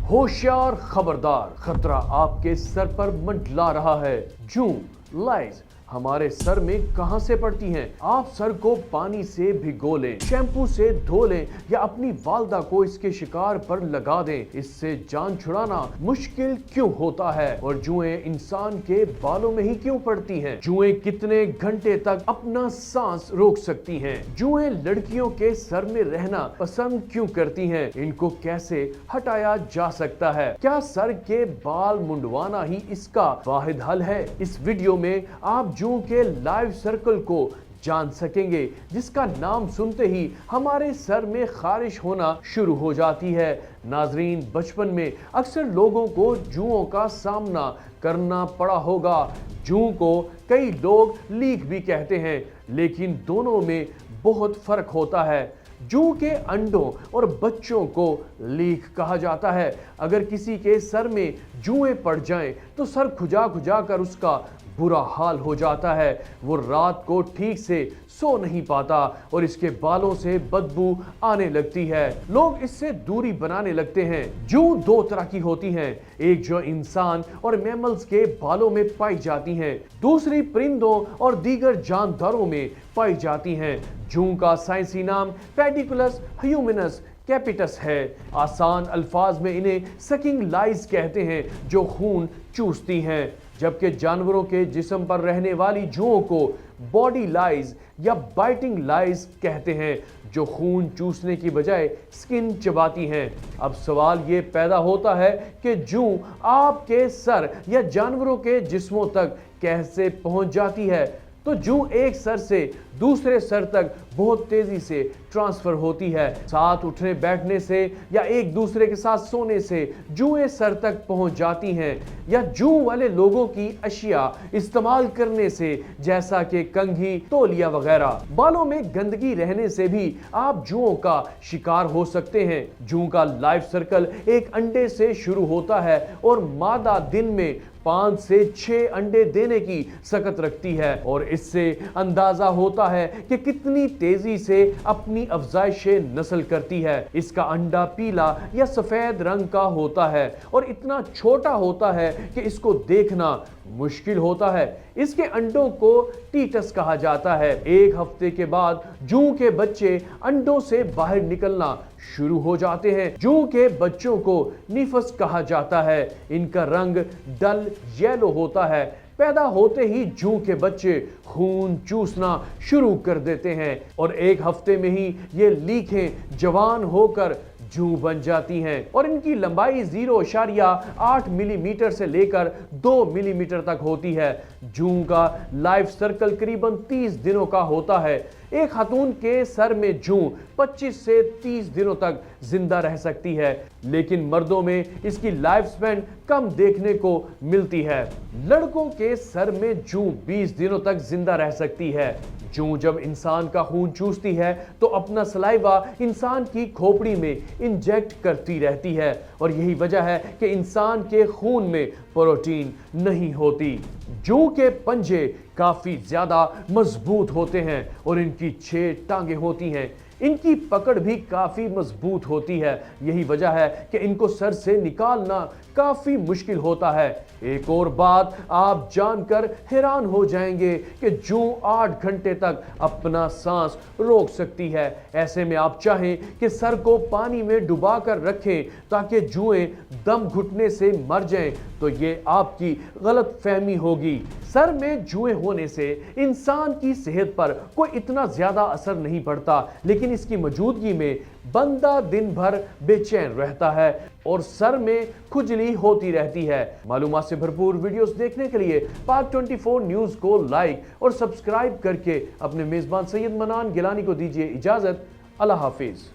होशियार खबरदार, खतरा आपके सर पर मंडला रहा है। जूं लाइज हमारे सर में कहां से पड़ती हैं? आप सर को पानी से भिगो लें, शैम्पू से धो लें या अपनी वालदा को इसके शिकार पर लगा दें। इससे जान छुड़ाना मुश्किल क्यों होता है? और जुएं इंसान के बालों में ही क्यों पड़ती हैं? जुएं कितने घंटे तक अपना सांस रोक सकती हैं? जुएं लड़कियों के सर में रहना पसंद क्यों करती हैं? इनको कैसे हटाया जा सकता है? क्या सर के बाल मुंडवाना ही इसका वाहिद हल है? इस वीडियो में आप जूं के लाइफ सर्कल को जान सकेंगे, जिसका नाम सुनते ही हमारे सर में खारिश होना शुरू हो जाती है। नाजरीन, बचपन में अक्सर लोगों को जुओं का सामना करना पड़ा होगा। जूं को कई लोग लीक भी कहते हैं, लेकिन दोनों में बहुत फर्क होता है। जूं के अंडों और बच्चों को लीक कहा जाता है। अगर किसी के सर में जुएं पड़ जाएं तो सर खुजा खुजा कर उसका बुरा हाल हो जाता है। वो रात को ठीक से सो नहीं पाता और इसके बालों से बदबू आने लगती है। लोग इससे दूरी बनाने लगते हैं। जूं दो तरह की होती हैं, एक जो इंसान और मैमल्स के बालों में पाई जाती हैं, दूसरी परिंदों और दीगर जानदारों में पाई जाती हैं। जूं का साइंसी नाम पेडिकुलस ह्यूमनस कैपिटस है। आसान अल्फाज में इन्हें सकिंग लाइज कहते हैं, जो खून चूसती हैं, जबकि जानवरों के जिस्म पर रहने वाली जुओं को बॉडी लाइज या बाइटिंग लाइज कहते हैं, जो खून चूसने की बजाय स्किन चबाती हैं। अब सवाल ये पैदा होता है कि जूं आपके सर या जानवरों के जिस्मों तक कैसे पहुंच जाती है? तो जूं एक सर से दूसरे सर तक बहुत तेजी से ट्रांसफर होती है। साथ उठने बैठने से या एक दूसरे के साथ सोने से जुएं सर तक पहुंच जाती हैं, या जूं वाले लोगों की अशिया इस्तेमाल करने से, जैसा कि कंघी, तौलिया वगैरह। बालों में गंदगी रहने से भी आप जुओं का शिकार हो सकते हैं। जूं का लाइफ सर्कल एक अंडे से शुरू होता है और मादा दिन में 5 से 6 अंडे देने की सकत रखती है, और इससे अंदाजा होता है कि कितनी तेजी से अपनी अफजाइश नस्ल करती है। इसका अंडा पीला या सफेद रंग का होता है और इतना छोटा होता है कि इसको देखना मुश्किल होता है। इसके अंडों को टीटस कहा जाता है। एक हफ्ते के बाद जूं के बच्चे अंडों से बाहर निकलना शुरू हो जाते हैं। जूं के बच्चों को निफस कहा जाता है। इनका रंग डल येलो होता है। पैदा होते ही जूं के बच्चे खून चूसना शुरू कर देते हैं और एक हफ्ते में ही ये लीखें जवान होकर जूं बन जाती हैं, और इनकी लंबाई 0.8 मिलीमीटर से लेकर 2 मिलीमीटर तक होती है। जूं का लाइफ सर्कल करीबन 30 दिनों का होता है। एक खातून के सर में जूं 25 से 30 दिनों तक जिंदा रह सकती है, लेकिन मर्दों में इसकी लाइफ स्पैन कम देखने को मिलती है। लड़कों के सर में जूं 20 दिनों तक जिंदा रह सकती है। जूं जब इंसान का खून चूसती है तो अपना सलाइवा इंसान की खोपड़ी में इंजेक्ट करती रहती है, और यही वजह है कि इंसान के खून में प्रोटीन नहीं होती। जूं के पंजे काफी ज्यादा मजबूत होते हैं और इनकी 6 टांगे होती हैं। इनकी पकड़ भी काफी मजबूत होती है। यही वजह है कि इनको सर से निकालना काफी मुश्किल होता है। एक और बात आप जानकर हैरान हो जाएंगे कि जूं 8 घंटे तक अपना सांस रोक सकती है। ऐसे में आप चाहें कि सर को पानी में डुबा कर रखें ताकि जुएं दम घुटने से मर जाएं, तो ये आपकी गलत फहमी होगी। सर में जुएं होने से इंसान की सेहत पर कोई इतना ज्यादा असर नहीं पड़ता, लेकिन इसकी मौजूदगी में बंदा दिन भर बेचैन रहता है और सर में खुजली होती रहती है। मालूमात से भरपूर वीडियोस देखने के लिए पाक 24 न्यूज को लाइक और सब्सक्राइब करके अपने मेजबान सैयद मनान गिलानी को दीजिए इजाजत। अल्लाह हाफिज।